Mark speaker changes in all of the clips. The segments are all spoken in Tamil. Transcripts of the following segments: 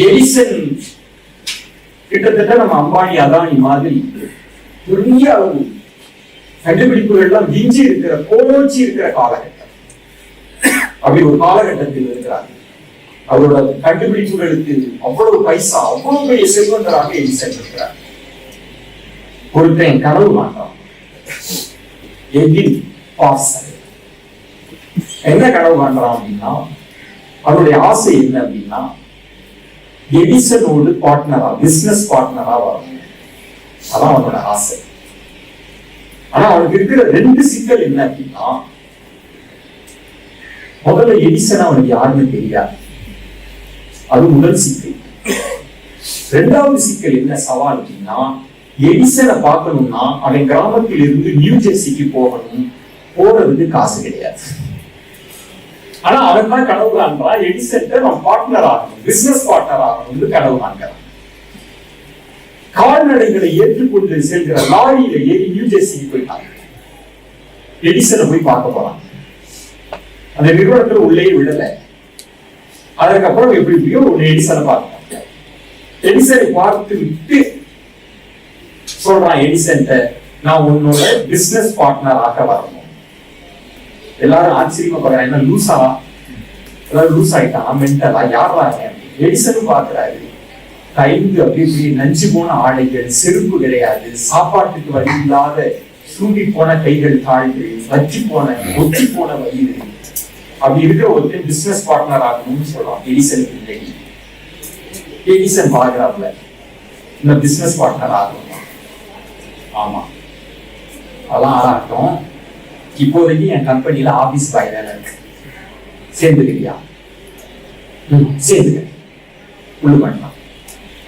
Speaker 1: எடிசன் கிட்டத்தட்ட நம்ம அம்பானி அதானி மாதிரி பெரிய அளவு கண்டுபிடிப்புகள் எல்லாம் விஞ்சி இருக்கிற கோச்சி இருக்கிற காலகட்டம். அப்படி ஒரு காலகட்டத்தில் இருக்கிறார். அவரோட கண்டுபிடிப்புகளுக்கு அவ்வளவு பைசா, அவ்வளவு பெரிய செல்வந்தராக எடிசன் இருக்கிறார். ஒருத்தன் கனவு மாட்டான். என்ன கனவு காண்றான் அப்படின்னா, அவருடைய ஆசை என்ன அப்படின்னா, எடிசனோடு பார்ட்னரா, பிசினஸ் பார்ட்னரா வரணும். அதான் அவனோட ஆசை. ஆனா அவனுக்கு இருக்கிற ரெண்டு சிக்கல் என்ன அப்படின்னா, முதல்ல எடிசன் அவனுக்கு யாருன்னு தெரியாது. அது முதல் சிக்கல். இரண்டாவது சிக்கல் என்ன சவால் அப்படின்னா, எடிசனை பார்க்கணும்னா அவன் கிராமத்தில் இருந்து நியூ ஜெர்சிக்கு போகணும். போறதுக்கு காசு கிடையாது. ஆனா அவன் தான் கனவு காண்றான், எடிசன் நம்ம பார்ட்னர் ஆகணும், பிசினஸ் பார்ட்னர் ஆகணும்னு கனவு காண்கிறான். கால்நடைகளை ஏற்றுக்கொண்டு செல்கிற லாரியில ஏறி நியூ ஜெர்சிக்கு போயிட்டாங்க. எடிசனை போய் பார்க்க போறான். அந்த நிறுவனத்துல உள்ளே விடல. அதுக்கப்புறம் எப்படி எப்படியோ ஒரு எடிசனை பார்த்தாங்க. எடிசனை பார்த்து விட்டு சொல்றான் எடிசன், நான் உன்னோட பிசினஸ் பார்ட்னராக வரணும். எல்லாரும் ஆச்சரியமா பாக்குறாங்க, என்ன லூசா, அதாவது லூஸ் ஆயிட்டான், மென்டலா, யாராங்க? எடிசனும் பாக்குறாரு. கைந்து அப்படி நஞ்சு போன ஆடைகள், செருப்பு கிடையாது, சாப்பாட்டுக்கு வழி இல்லாத சூடி போன கைகள், தாழ்வு, வச்சி போன ஒட்டி போன வயிறு, அப்படி இருக்கிற ஒருத்தர் பிசினஸ் பார்ட்னர் ஆகணும்னு சொல்றான். எடிசனுக்கு இல்லை. எடிசன் பாக்குறாப்ல, இந்த பிசினஸ் பார்ட்னர் ஆகணும். ஆமா, அதெல்லாம் ஆகட்டும். இப்போதைக்கு என் கம்பெனியில ஆபீஸ் பாய் வேலை இருக்கு, சேர்ந்துக்கிறியா? சேர்ந்துக்க, உள்ள பண்ணலாம்.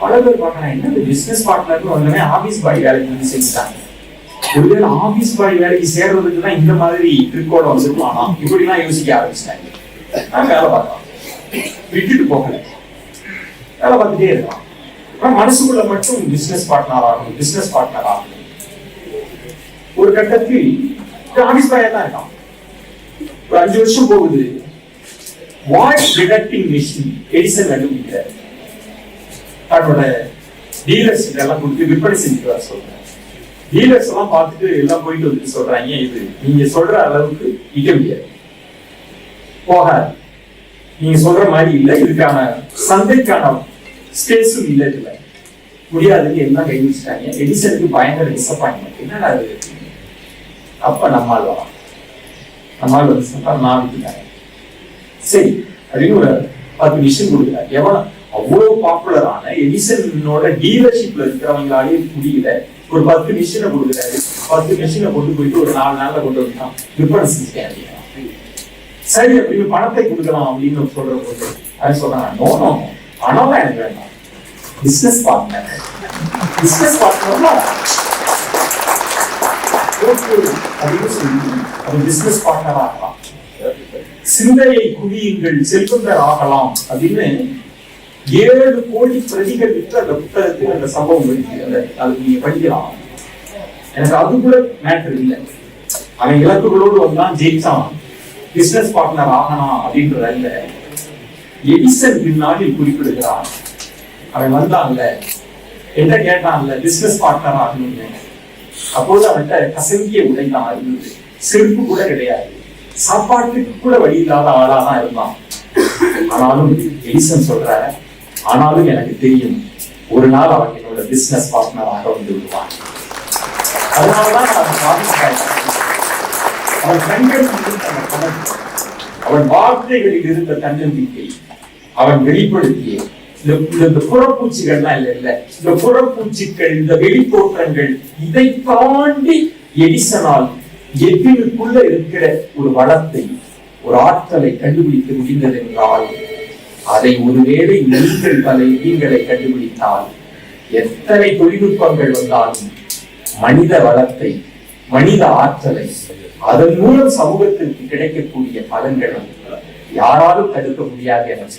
Speaker 1: பல பேர் பாக்கலாம், என்ன பிசினஸ் பார்ட்னர்னு வந்தோடனே ஆபீஸ் பாய் வேலைக்கு வந்து செஞ்சுட்டாங்க. ஒருவேளை ஆபீஸ் பாய் வேலைக்கு சேர்றதுக்கு தான் இந்த மாதிரி ட்ரிக்கோட வந்துருவானா, இப்படி எல்லாம் யோசிக்க ஆரம்பிச்சிட்டாங்க. நான் வேலை பார்க்கலாம், விட்டுட்டு போகல, வேலை பார்த்துட்டே இருக்கலாம். ஆனா மனசுக்குள்ள மட்டும் பிசினஸ் பார்ட்னர் ஆகணும், பிசினஸ் பார்ட்னர் ஆகணும். ஒரு கட்டத்தில் ஆபீஸ் பாயா தான் இருக்கான். ஒரு 5 வருஷம் போகுது. வாய்ஸ் டிடெக்டிங் மெஷின் எடிசன் கண்டுபிடிக்கிறார். தன்னோட டீலர்ஸ் எல்லாம் கொடுத்து விற்பனை செஞ்சுட்டு வர சொல்றாங்க. டீலர்ஸ் எல்லாம் பார்த்துட்டு எல்லாம் போயிட்டு வந்து சொல்றாங்க, இது நீங்க சொல்ற அளவுக்கு இக்க முடியாது, போகாது, நீங்க சொல்ற மாதிரி இல்லை, இதுக்கான சந்தைக்கான ஸ்பேஸும் இல்லை, இதுல முடியாதுன்னு எல்லாம் கை வச்சுட்டாங்க. எடிசனுக்கு பயங்கர டிசப்பாயின்மெண்ட். என்னடா அது? அப்ப நம்மால் வரான். நம்மால் வந்து சொன்னா, நான் விட்டுட்டாங்க. சரி அப்படின்னு ஒரு 10 மிஷின் கொடுக்குறாரு. எவ்வளவு அவ்வளவு பாப்புலரான எடிசனோட டீலர்ஷிப்ல இருக்கிறவங்களாலே முடியல. ஒரு 10 மிஷினை கொடுக்குறாரு. 10 மிஷினை கொண்டு போயிட்டு ஒரு 4 நாள்ல கொண்டு வந்துட்டான், விற்பனை செஞ்சுட்டேன். சரி அப்படின்னு பணத்தை கொடுக்கலாம் அப்படின்னு சொல்ற போது அது சொல்றாங்க, நோ நோ, பணம் எனக்கு வேண்டாம், பிசினஸ் பார்ட்னர். பிசினஸ் பார்ட்னர்னா அப்படின்னு சொல்லி அது பிசினஸ் பார்ட்னர் ஆகலாம். சிந்தையை குவியுங்கள், செல்வந்தர் ஆகலாம் அப்படின்னு 7 கோடி பிரதிகள் விட்டு அந்த புத்தகத்தில் அந்த சம்பவம் இருக்கு. அது நீங்க படிக்கலாம். எனக்கு அது கூட மேட்டர் இல்லை. அவன் இலக்குகளோடு வந்தான், ஜெயிச்சான், பிசினஸ் பார்ட்னர் ஆகலாம் அப்படின்றத எடிசன் பின்னாளில் குறிப்பிடுகிறான். அவன் வந்தான்ல, என்ன கேட்டான்ல, பிசினஸ் பார்ட்னர் ஆகணும்னு. அப்போது அவன்கிட்ட கசங்கிய உடைதான் இருந்தது, செருப்பு கூட கிடையாது, சாப்பாட்டுக்கு கூட வழி இல்லாத ஆளாதான் இருந்தான். ஆனாலும் எடிசன் சொல்ற, ஆனாலும் எனக்கு தெரியும் ஒரு நாள் அவன் என்னோட பிசினஸ் பார்ட்னராக வந்து விடுவான். அதனாலதான் அவன் கண்கள், அவன் வார்த்தைகளில் இருந்த தன்னம்பிக்கை அவன் வெளிப்படுத்திய இந்த புறப்பூச்சிகள்லாம் இல்ல, இந்த புறப்பூச்சிகள், இந்த வெளித்தோற்றங்கள், இதை தாண்டி எடிசனால் எதிர்க்குள்ள இருக்கிற ஒரு வளத்தை, ஒரு ஆற்றலை கண்டுபிடிக்க முடிந்தது என்றால், அதை ஒருவேளை நீங்களை கண்டுபிடித்தால், எத்தனை தொழில்நுட்பங்கள் வந்தாலும் மனித வளத்தை, மனித ஆற்றலை, அதன் மூலம் சமூகத்திற்கு கிடைக்கக்கூடிய பலன்களும் யாராலும் தடுக்க முடியாது என